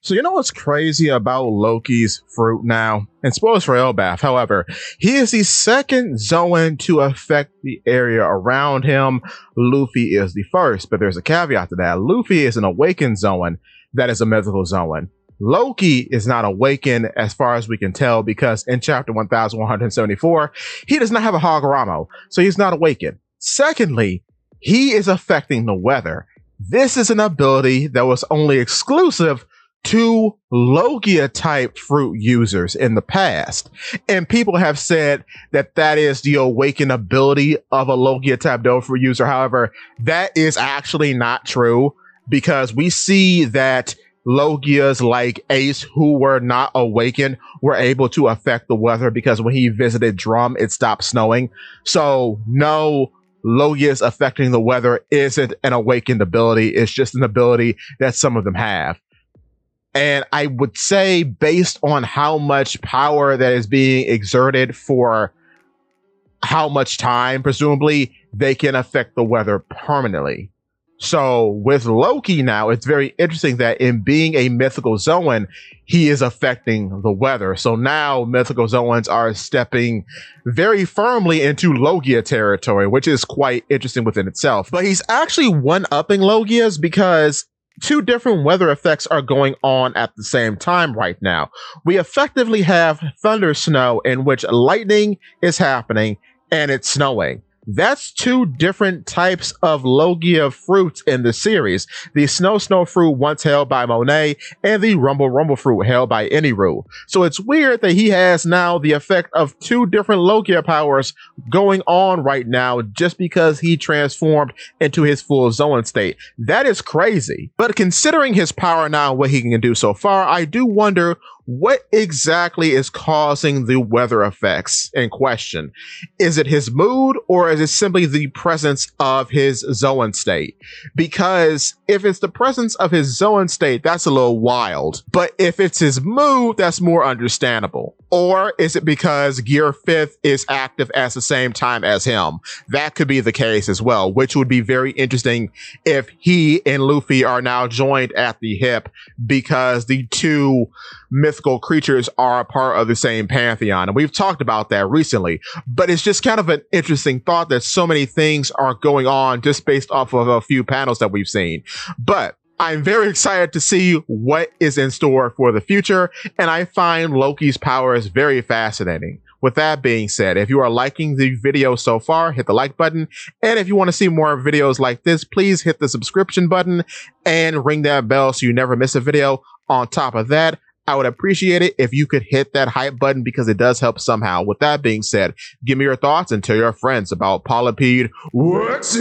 So you know what's crazy about Loki's fruit now? And spoilers for Elbath, however, he is the second Zoan to affect the area around him. Luffy is the first, but there's a caveat to that. Luffy is an awakened Zoan that is a mythical Zoan. Loki is not awakened as far as we can tell because in chapter 1174, he does not have a Hagoramo, so he's not awakened. Secondly, he is affecting the weather. This is an ability that was only exclusive to Logia type fruit users in the past. And people have said that that is the awakened ability of a Logia type fruit user. However, that is actually not true because we see that Logias like Ace, who were not awakened, were able to affect the weather because when he visited Drum, it stopped snowing. So no, Logias affecting the weather isn't an awakened ability. It's just an ability that some of them have. And I would say based on how much power that is being exerted for how much time, presumably, they can affect the weather permanently. So with Loki now, it's very interesting that in being a mythical Zoan, he is affecting the weather. So now mythical Zoans are stepping very firmly into Logia territory, which is quite interesting within itself. But he's actually one-upping Logias because two different weather effects are going on at the same time right now. We effectively have thunder snow in which lightning is happening and it's snowing. That's two different types of Logia fruits in the series. The Snow fruit once held by Monet and the Rumble fruit held by Eniru. So it's weird that he has now the effect of two different Logia powers going on right now just because he transformed into his full Zoan state. That is crazy. But considering his power now and what he can do so far, I do wonder what exactly is causing the weather effects in question. Is it his mood or is it simply the presence of his Zoan state? Because if it's the presence of his Zoan state, that's a little wild. But if it's his mood, that's more understandable. Or is it because Gear 5th is active at the same time as him? That could be the case as well, which would be very interesting if he and Luffy are now joined at the hip because the two mythical creatures are a part of the same pantheon. And we've talked about that recently, but it's just kind of an interesting thought that so many things are going on just based off of a few panels that we've seen. But I'm very excited to see what is in store for the future, and I find Loki's powers very fascinating. With that being said, if you are liking the video so far, hit the like button. And if you want to see more videos like this, please hit the subscription button and ring that bell so you never miss a video. On top of that, I would appreciate it if you could hit that hype button because it does help somehow. With that being said, give me your thoughts and tell your friends about Polypede. What?